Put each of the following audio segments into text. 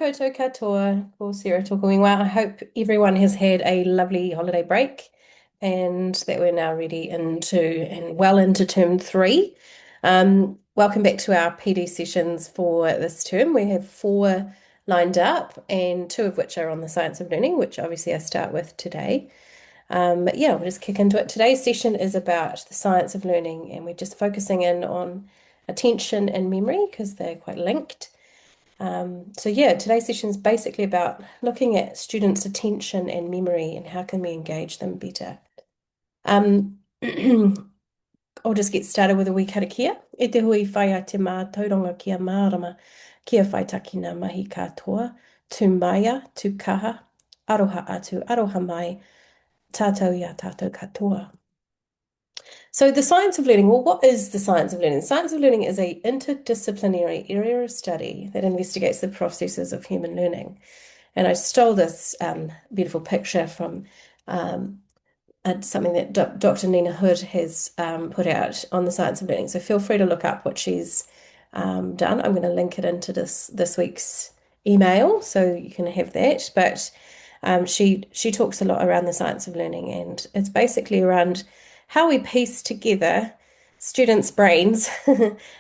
koutou katoa, ko Sarah toku ingoa. I hope everyone has had a lovely holiday break and that we're now ready into and well into term three. Welcome back to our PD sessions for this term. We have four lined up and two of which are on the science of learning, which obviously I start with today. We'll just kick into it. Today's session is about the science of learning, and we're just focusing in on attention and memory because they're quite linked. Today's session is basically about looking at students' attention and memory and how can we engage them better. I'll just get started with a wee karakia. E te hui whai a te mā tauranga kia mārama, kia whai taki ngā mahi katoa, tū maia, tū kaha, aroha atu, aroha mai, tātou ia tātou katoa. So the science of learning, well, what is the science of learning? The science of learning is an interdisciplinary area of study that investigates the processes of human learning. And I stole this beautiful picture from something that Dr. Nina Hood has put out on the science of learning. So feel free to look up what she's done. I'm going to link it into this week's email so you can have that. But she talks a lot around the science of learning, and it's basically around how we piece together students' brains,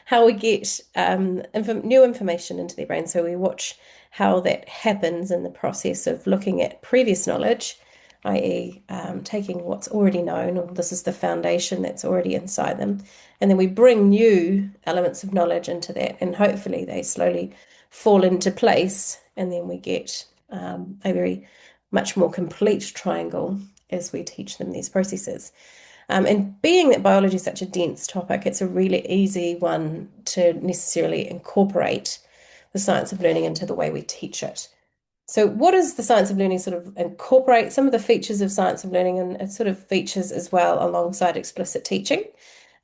how we get new information into their brains. So we watch how that happens in the process of looking at previous knowledge, i.e. Taking what's already known, or this is the foundation that's already inside them, and then we bring new elements of knowledge into that, and hopefully they slowly fall into place, and then we get a very much more complete triangle as we teach them these processes. And being that biology is such a dense topic, it's a really easy one to necessarily incorporate the science of learning into the way we teach it. So what does the science of learning sort of incorporate? Some of the features of science of learning, and it sort of features as well alongside explicit teaching.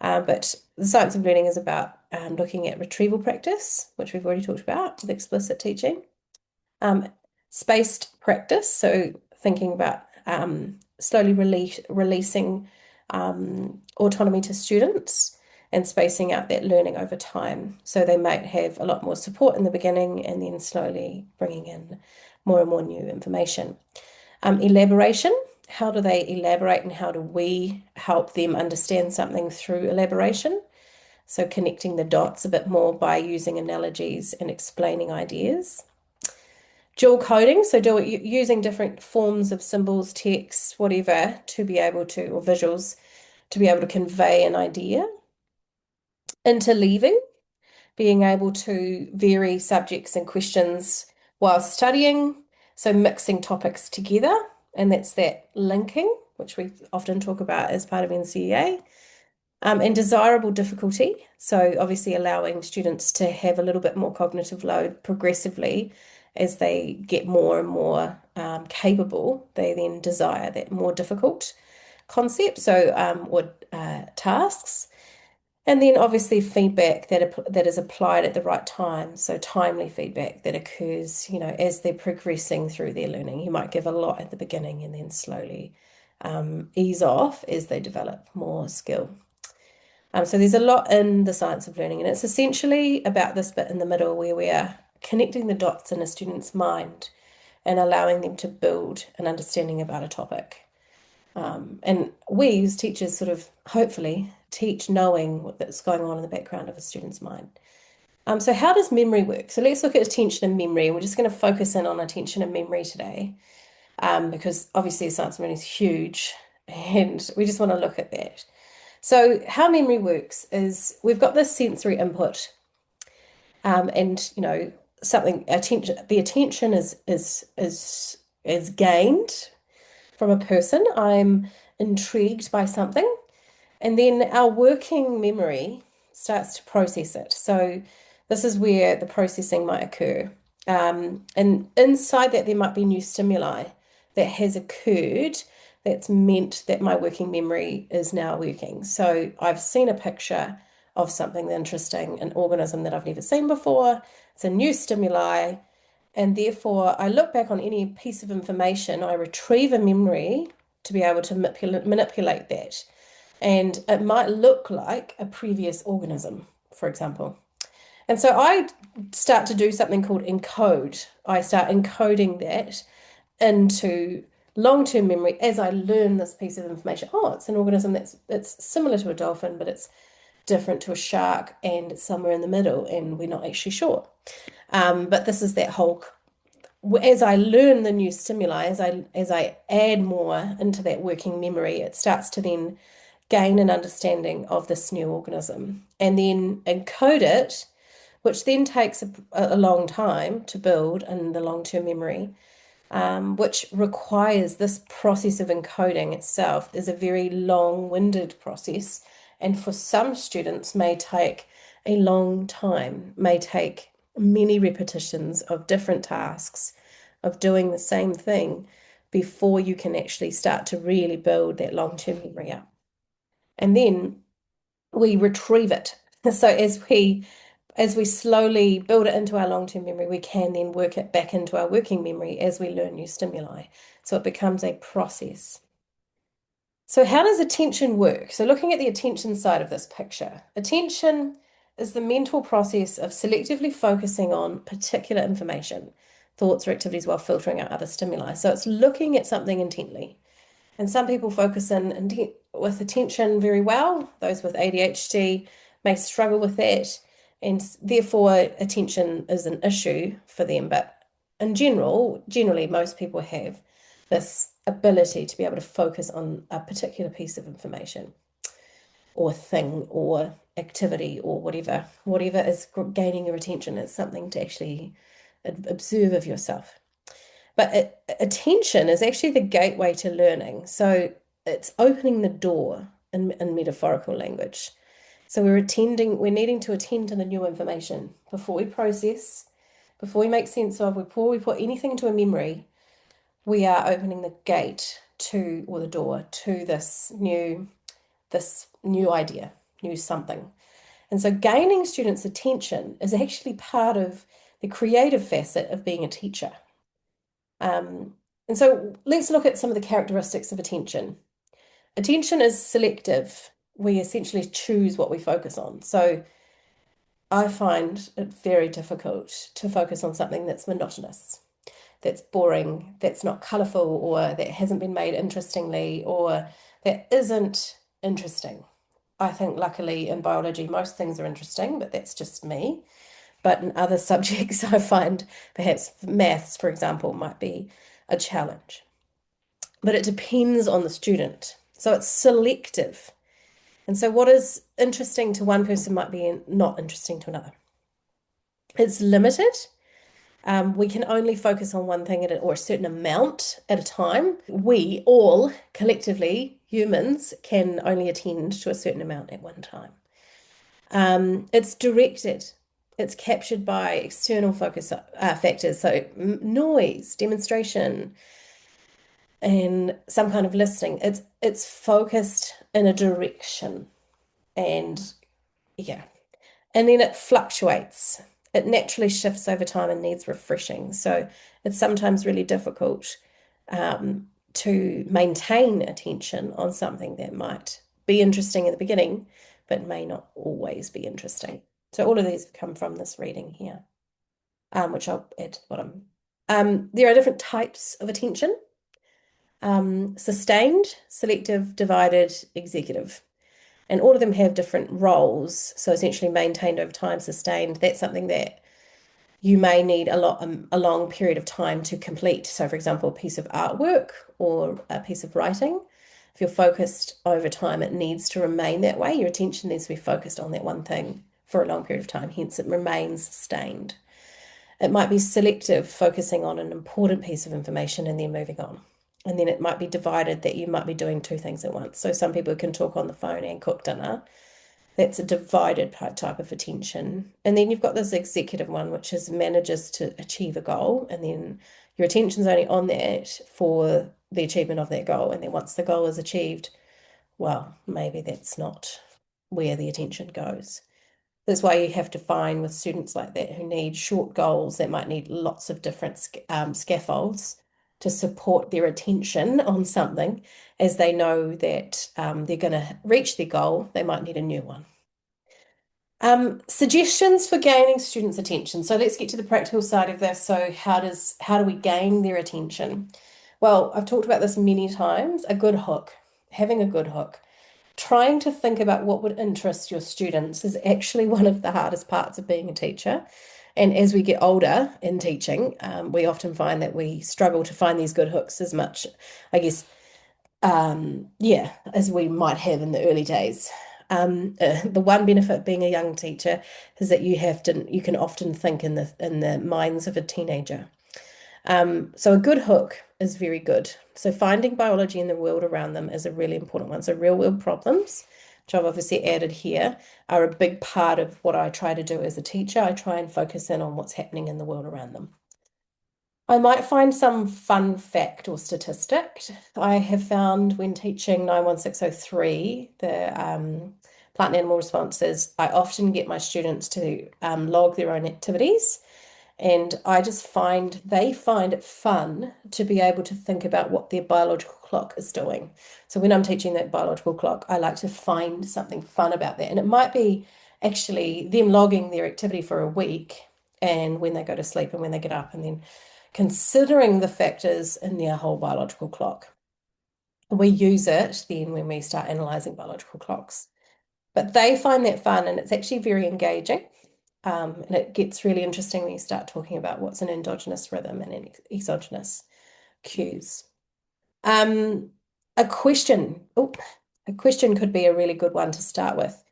But the science of learning is about looking at retrieval practice, which we've already talked about with explicit teaching. Spaced practice, so thinking about slowly releasing autonomy to students and spacing out that learning over time. So they might have a lot more support in the beginning and then slowly bringing in more and more new information. Elaboration, how do they elaborate and how do we help them understand something through elaboration? So connecting the dots a bit more by using analogies and explaining ideas. Dual coding, so using different forms of symbols, text, whatever, to be able to, or visuals, to be able to convey an idea. Interleaving, being able to vary subjects and questions while studying, so mixing topics together, and that's that linking, which we often talk about as part of NCEA. And desirable difficulty, so obviously allowing students to have a little bit more cognitive load progressively as they get more and more capable, they then desire that more difficult concept, or tasks. And then obviously feedback that is applied at the right time, so timely feedback that occurs, as they're progressing through their learning. You might give a lot at the beginning and then slowly ease off as they develop more skill. So there's a lot in the science of learning, and it's essentially about this bit in the middle where we are connecting the dots in a student's mind and allowing them to build an understanding about a topic. And we as teachers sort of hopefully teach knowing what's going on in the background of a student's mind. So how does memory work? So let's look at attention and memory. We're just going to focus in on attention and memory today, because obviously science of learning is huge and we just want to look at that. So how memory works is we've got this sensory input, and the attention is gained from a person. I'm intrigued by something, and then our working memory starts to process it. So this is where the processing might occur. And inside that, there might be new stimuli that has occurred that's meant that my working memory is now working. So I've seen a picture of something interesting, an organism that I've never seen before. It's a new stimuli. And therefore, I look back on any piece of information, I retrieve a memory to be able to manipulate that. And it might look like a previous organism, for example. And so I start to do something called encode. I start encoding that into long-term memory as I learn this piece of information. Oh, it's an organism that's it's similar to a dolphin, but it's different to a shark and it's somewhere in the middle, and we're not actually sure. But this is that whole as I learn the new stimuli, as I add more into that working memory, it starts to then gain an understanding of this new organism and then encode it, which then takes a long time to build in the long-term memory, which requires this process of encoding itself is a very long-winded process, and for some students may take a long time, may take many repetitions of different tasks of doing the same thing before you can actually start to really build that long-term memory up. And then we retrieve it. So as we slowly build it into our long-term memory, we can then work it back into our working memory as we learn new stimuli. So it becomes a process. So how does attention work? So looking at the attention side of this picture, attention is the mental process of selectively focusing on particular information, thoughts or activities while filtering out other stimuli. So it's looking at something intently. And some people focus in with attention very well. Those with ADHD may struggle with that, and therefore attention is an issue for them. But in generally, most people have this ability to be able to focus on a particular piece of information or thing or activity or whatever is gaining your attention. It's something to actually observe of yourself. But attention is actually the gateway to learning. So it's opening the door in metaphorical language. So we're needing to attend to the new information before we process, before we make sense of, before we put anything into a memory, we are opening the gate to, or the door to this new idea, new something. And so gaining students' attention is actually part of the creative facet of being a teacher. And so let's look at some of the characteristics of attention. Attention is selective. We essentially choose what we focus on. So I find it very difficult to focus on something that's monotonous, that's boring, that's not colourful, or that hasn't been made interestingly, or that isn't interesting. I think luckily in biology, most things are interesting, but that's just me. But in other subjects, I find perhaps maths, for example, might be a challenge. But it depends on the student. So it's selective. And so what is interesting to one person might be not interesting to another. It's limited. We can only focus on one thing or a certain amount at a time. We all collectively, humans, can only attend to a certain amount at one time. It's directed. It's captured by external focus factors, so noise, demonstration, and some kind of listening. It's focused in a direction, and yeah, and then it fluctuates. It naturally shifts over time and needs refreshing. So it's sometimes really difficult to maintain attention on something that might be interesting in the beginning, but may not always be interesting. So all of these have come from this reading here, which I'll add to the bottom. There are different types of attention. Sustained, selective, divided, executive. And all of them have different roles. So essentially maintained over time, sustained, that's something that you may need a long period of time to complete. So for example, a piece of artwork or a piece of writing, if you're focused over time, it needs to remain that way. Your attention needs to be focused on that one thing for a long period of time, hence it remains sustained. It might be selective, focusing on an important piece of information and then moving on. And then it might be divided, that you might be doing two things at once. So some people can talk on the phone and cook dinner. That's a divided type of attention. And then you've got this executive one, which is manages to achieve a goal. And then your attention's only on that for the achievement of that goal. And then once the goal is achieved, well, maybe that's not where the attention goes. That's why you have to find with students like that who need short goals that might need lots of different scaffolds to support their attention on something, as they know that they're going to reach their goal, they might need a new one. Suggestions for gaining students' attention. So let's get to the practical side of this. So how do we gain their attention? Well, I've talked about this many times. A good hook, having a good hook. Trying to think about what would interest your students is actually one of the hardest parts of being a teacher. And as we get older in teaching, we often find that we struggle to find these good hooks as much, I guess, yeah, as we might have in the early days. The one benefit being a young teacher is that you can often think in the minds of a teenager. So a good hook is very good. So finding biology in the world around them is a really important one. So real world problems, which I've obviously added here, are a big part of what I try to do as a teacher. I try and focus in on what's happening in the world around them. I might find some fun fact or statistic. I have found when teaching 91603, the plant and animal responses, I often get my students to log their own activities. And I just find they find it fun to be able to think about what their biological clock is doing. So when I'm teaching that biological clock, I like to find something fun about that. And it might be actually them logging their activity for a week and when they go to sleep and when they get up, and then considering the factors in their whole biological clock. We use it then when we start analyzing biological clocks. But they find that fun and it's actually very engaging. And it gets really interesting when you start talking about what's an endogenous rhythm and an exogenous cues. Um, a question could be a really good one to start with.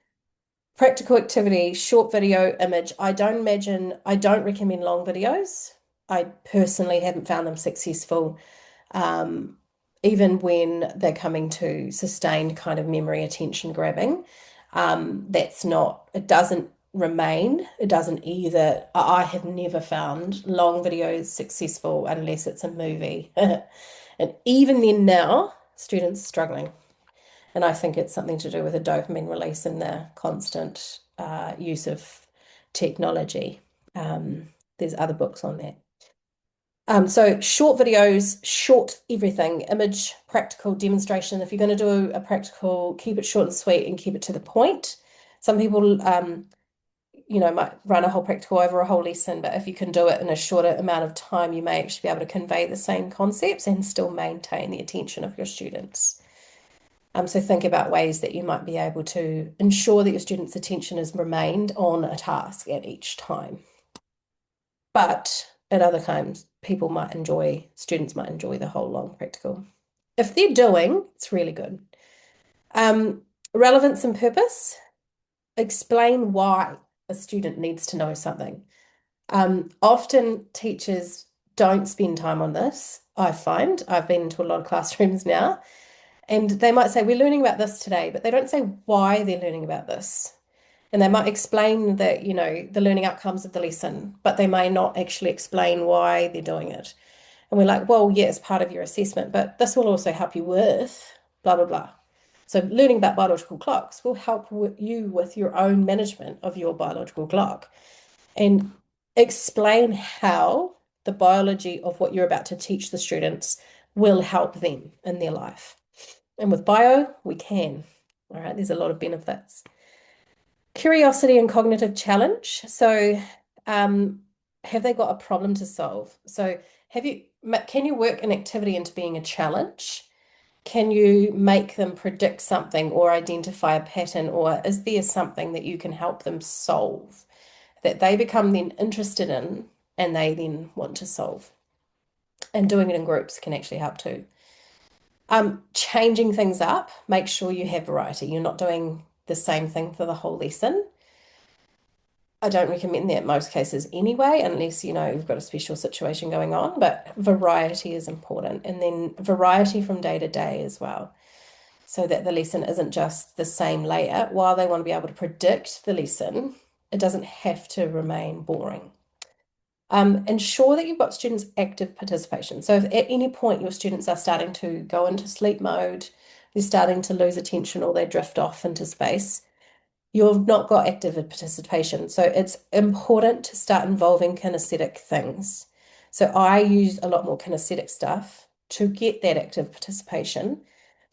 Practical activity, short video, image. I don't recommend long videos. I personally haven't found them successful, um, even when they're coming to sustained kind of memory attention grabbing. It doesn't remain. It doesn't either. I have never found long videos successful unless it's a movie. And even then now, students are struggling. And I think it's something to do with the dopamine release and the constant use of technology. There's other books on that. So short videos, short everything, image, practical demonstration. If you're going to do a practical, keep it short and sweet and keep it to the point. Some people, might run a whole practical over a whole lesson, but if you can do it in a shorter amount of time, you may actually be able to convey the same concepts and still maintain the attention of your students. So think about ways that you might be able to ensure that your students' attention is remained on a task at each time. But at other times, students might enjoy the whole long practical. If they're doing, it's really good. Relevance and purpose. Explain why a student needs to know something. Often teachers don't spend time on this. I find I've been into a lot of classrooms now, and they might say, we're learning about this today, but they don't say why they're learning about this. And they might explain that, the learning outcomes of the lesson, but they may not actually explain why they're doing it. And we're like, well, yeah, it's part of your assessment, but this will also help you with blah, blah, blah. So learning about biological clocks will help you with your own management of your biological clock and explain how the biology of what you're about to teach the students will help them in their life. And with bio, we can. All right, there's a lot of benefits. Curiosity and cognitive challenge. So, have they got a problem to solve? So, can you work an activity into being a challenge? Can you make them predict something or identify a pattern, or is there something that you can help them solve that they become then interested in and they then want to solve? And doing it in groups can actually help too. Changing things up, make sure you have variety. You're not doing the same thing for the whole lesson. I don't recommend that in most cases anyway, unless you've got a special situation going on, but variety is important. And then variety from day to day as well, so that the lesson isn't just the same layer. While they want to be able to predict the lesson, it doesn't have to remain boring. Ensure that you've got students' active participation. So if at any point your students are starting to go into sleep mode, they're starting to lose attention or they drift off into space, you've not got active participation. So it's important to start involving kinesthetic things. So I use a lot more kinesthetic stuff to get that active participation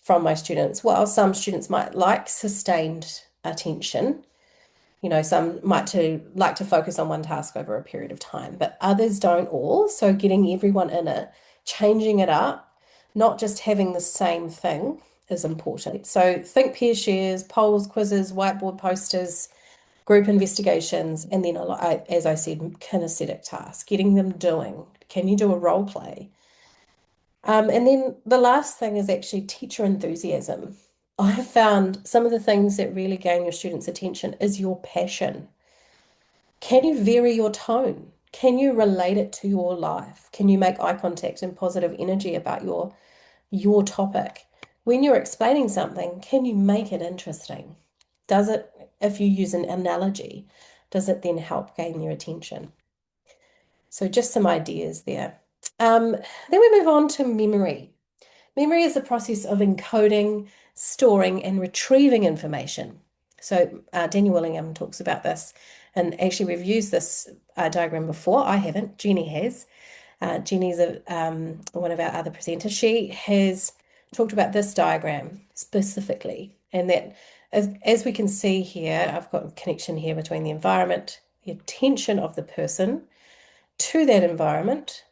from my students. While some students might like sustained attention, Some might like to focus on one task over a period of time, but others don't all. So getting everyone in it, changing it up, not just having the same thing is important. So think peer shares, polls, quizzes, whiteboard posters, group investigations, and then, as I said, kinesthetic tasks, getting them doing. Can you do a role play? And then the last thing is actually teacher enthusiasm. I have found some of the things that really gain your students' attention is your passion. Can you vary your tone? Can you relate it to your life? Can you make eye contact and positive energy about your topic? When you're explaining something, can you make it interesting? Does it, if you use an analogy, does it then help gain their attention? So just some ideas there. Then we move on to memory. Memory is the process of encoding, storing, and retrieving information. So Daniel Willingham talks about this, and actually we've used this diagram before. I haven't, Jenny has. Jenny's one of our other presenters. She has talked about this diagram specifically, and that as we can see here, I've got a connection here between the environment, the attention of the person to that environment,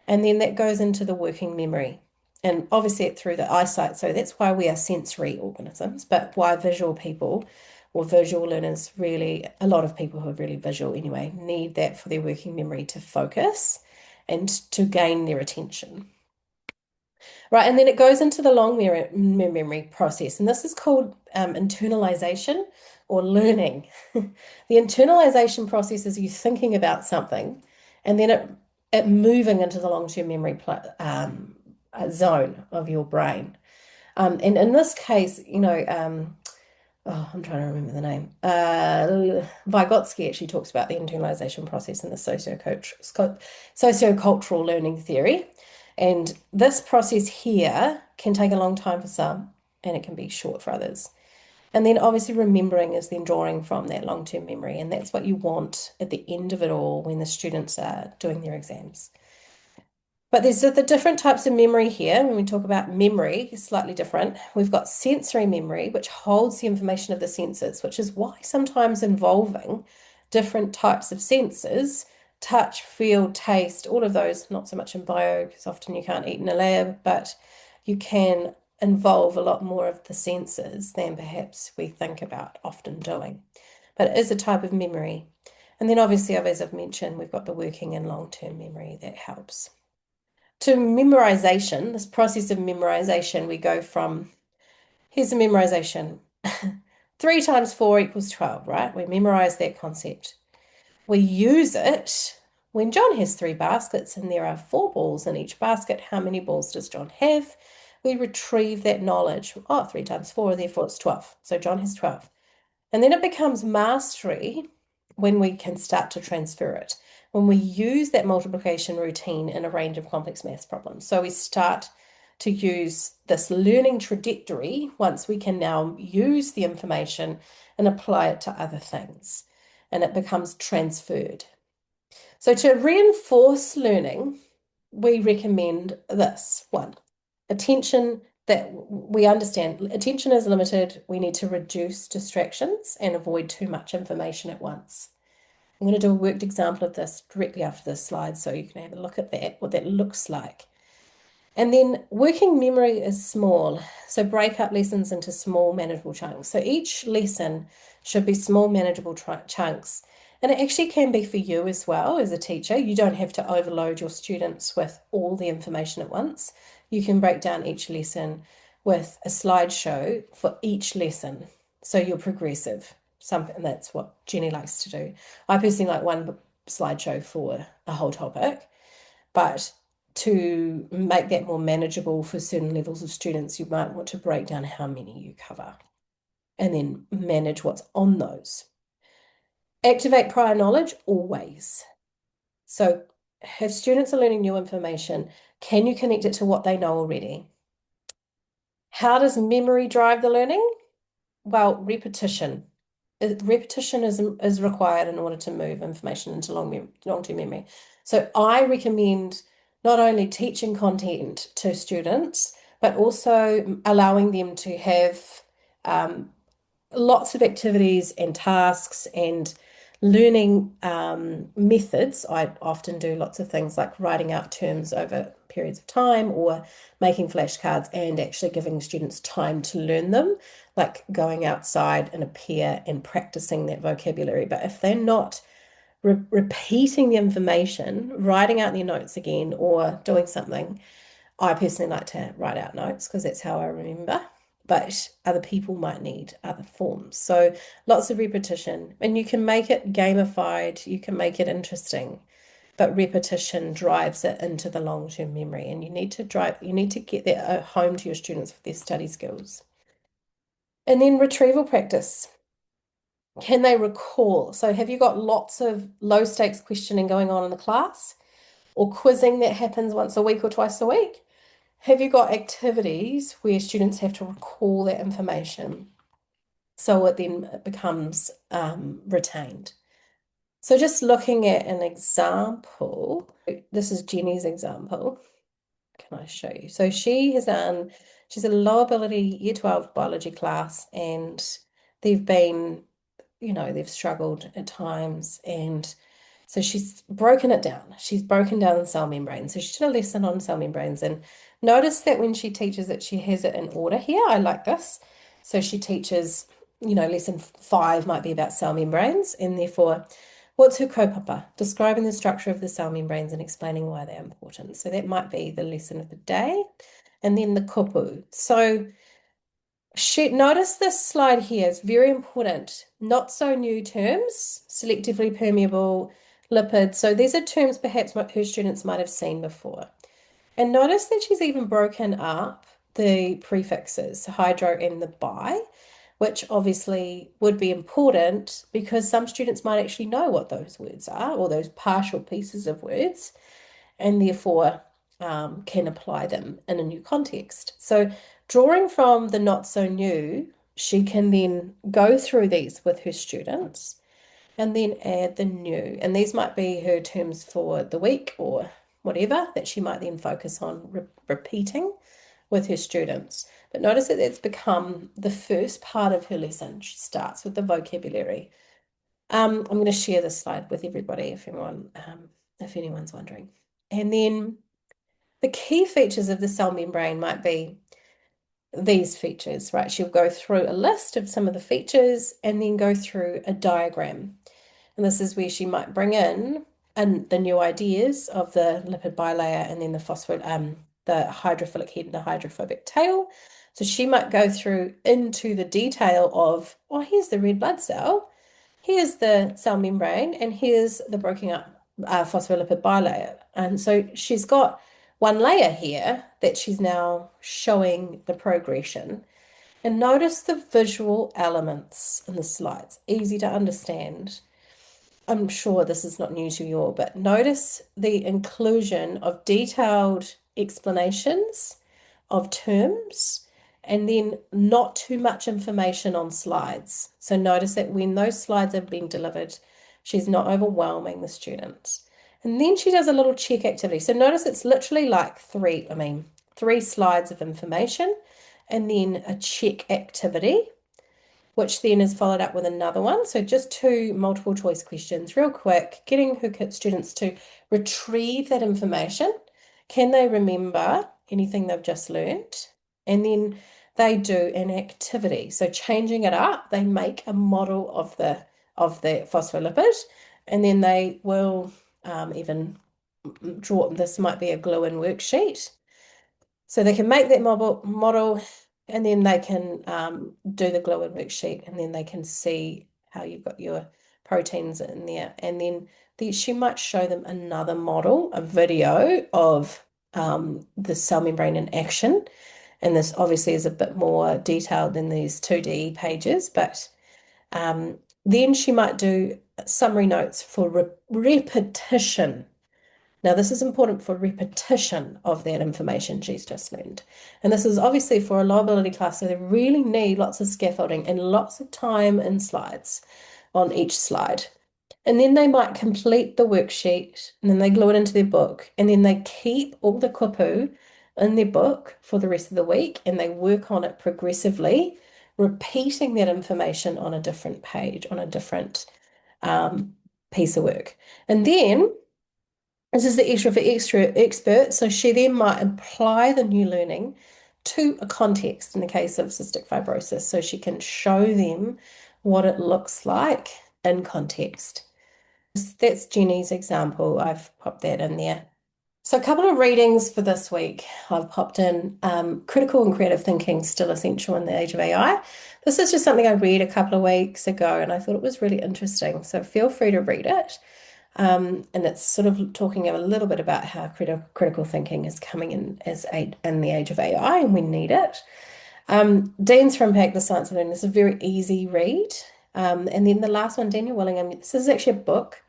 and then that goes into the working memory. And obviously through the eyesight. So that's why we are sensory organisms, but why visual people or visual learners really, a lot of people who are really visual anyway, need that for their working memory to focus and to gain their attention. Right, and then it goes into the long memory process, and this is called internalization or learning. The internalization process is you thinking about something, and then it moving into the long-term memory zone of your brain. And in this case, I'm trying to remember the name. Vygotsky actually talks about the internalization process in the sociocultural learning theory. And this process here can take a long time for some, and it can be short for others. And then obviously remembering is then drawing from that long-term memory, and that's what you want at the end of it all when the students are doing their exams. But there's the different types of memory here. When we talk about memory, it's slightly different. We've got sensory memory, which holds the information of the senses, which is why sometimes involving different types of senses, touch, feel, taste, all of those, not so much in bio, because often you can't eat in a lab, but you can involve a lot more of the senses than perhaps we think about often doing. But it is a type of memory. And then obviously, as I've mentioned, we've got the working and long-term memory that helps. To memorization, this process of memorization, we go from, here's the memorization. 3 times 4 equals 12, right? We memorize that concept. We use it when John has 3 baskets and there are 4 balls in each basket. How many balls does John have? We retrieve that knowledge. Oh, 3 times 4, therefore it's 12. So John has 12. And then it becomes mastery when we can start to transfer it, when we use that multiplication routine in a range of complex maths problems. So we start to use this learning trajectory once we can now use the information and apply it to other things, and it becomes transferred. So to reinforce learning, we recommend this one, attention, that we understand attention is limited. We need to reduce distractions and avoid too much information at once. I'm going to do a worked example of this directly after this slide so you can have a look at that, what that looks like. And then working memory is small. So break up lessons into small manageable chunks. So each lesson should be small manageable chunks. And it actually can be for you as well as a teacher. You don't have to overload your students with all the information at once. You can break down each lesson with a slideshow for each lesson. So you're progressive. Something that's what Jenny likes to do. I personally like one slideshow for a whole topic, but to make that more manageable for certain levels of students, you might want to break down how many you cover and then manage what's on those. Activate prior knowledge always. So if students are learning new information, can you connect it to what they know already? How does memory drive the learning? Well, repetition. Repetition is required in order to move information into long-term memory. So I recommend not only teaching content to students, but also allowing them to have lots of activities and tasks and learning methods. I often do lots of things like writing out terms over periods of time or making flashcards and actually giving students time to learn them, like going outside in a pair and practicing that vocabulary. But if they're not repeating the information, writing out their notes again, or doing something, I personally like to write out notes because that's how I remember, but other people might need other forms. So lots of repetition, and you can make it gamified, you can make it interesting, but repetition drives it into the long-term memory, and you need to get that home to your students with their study skills. And then retrieval practice. Can they recall? So have you got lots of low stakes questioning going on in the class or quizzing that happens once a week or twice a week? Have you got activities where students have to recall that information so it then becomes retained? So just looking at an example, this is Jenny's example. Can I show you? So she's a low ability Year 12 biology class, and they've been, they've struggled at times. And so she's broken it down. She's broken down the cell membrane. So she did a lesson on cell membranes, and notice that when she teaches it, she has it in order here. I like this. So she teaches, lesson 5 might be about cell membranes, and therefore, what's her kaupapa? Describing the structure of the cell membranes and explaining why they're important. So that might be the lesson of the day. And then the kupu. So notice this slide here is very important. Not so new terms, selectively permeable, lipids. So these are terms perhaps what her students might have seen before. And notice that she's even broken up the prefixes, hydro and the bi, which obviously would be important because some students might actually know what those words are or those partial pieces of words, and therefore can apply them in a new context. So drawing from the not so new, she can then go through these with her students and then add the new. And these might be her terms for the week or whatever that she might then focus on repeating with her students. But notice that it's become the first part of her lesson. She starts with the vocabulary. I'm going to share this slide with everybody if anyone's wondering. And then the key features of the cell membrane might be these features, right? She'll go through a list of some of the features and then go through a diagram. And this is where she might bring in and the new ideas of the lipid bilayer and then the hydrophilic head and the hydrophobic tail. So she might go through into the detail of, oh, here's the red blood cell, here's the cell membrane, and here's the broken up phospholipid bilayer. And so she's got one layer here that she's now showing the progression. And notice the visual elements in the slides, easy to understand. I'm sure this is not new to you all, but notice the inclusion of detailed explanations of terms and then not too much information on slides. So notice that when those slides have been delivered, she's not overwhelming the students. And then she does a little check activity. So notice it's literally like three slides of information and then a check activity, which then is followed up with another one. So just 2 multiple choice questions, real quick, getting her students to retrieve that information. Can they remember anything they've just learned? And then they do an activity. So changing it up, they make a model of the phospholipid, and then they will even draw, this might be a glue-in worksheet. So they can make that model and then they can do the glue-in worksheet, and then they can see how you've got your proteins in there. And then she might show them another model, a video of the cell membrane in action. And this obviously is a bit more detailed than these 2D pages, but then she might do summary notes for repetition. Now, this is important for repetition of that information she's just learned. And this is obviously for a low ability class, so they really need lots of scaffolding and lots of time and slides on each slide. And then they might complete the worksheet and then they glue it into their book. And then they keep all the kupu in their book for the rest of the week and they work on it progressively repeating that information on a different page, on a different um, piece of work. And then this is the extra for extra expert. So she then might apply the new learning to a context in the case of cystic fibrosis. So she can show them what it looks like in context. That's Jenny's example. I've popped that in there. So a couple of readings for this week. I've popped in Critical and Creative Thinking Still Essential in the Age of AI. This is just something I read a couple of weeks ago and I thought it was really interesting. So feel free to read it. And it's sort of talking a little bit about how critical thinking is coming in in the age of AI and we need it. Dean's for Impact, The Science of Learning. This is a very easy read. And then the last one, Daniel Willingham. This is actually a book,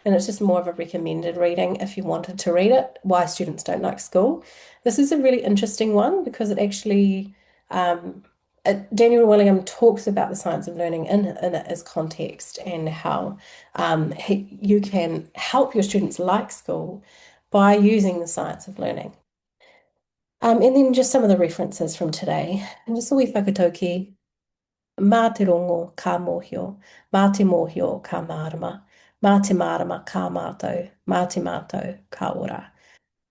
and it's just more of a recommended reading if you wanted to read it. Why Students Don't Like School. This is a really interesting one because it actually, Daniel Willingham talks about the science of learning in it as context and how you can help your students like school by using the science of learning. And then just some of the references from today. And just a wee whakatauki. Mā te rongo ka mōhio, mā te mōhio ka mārama, mā te mārama ka mātou, mā te mātou ka ora.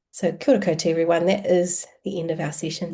So kia ora koutou everyone. That is the end of our session.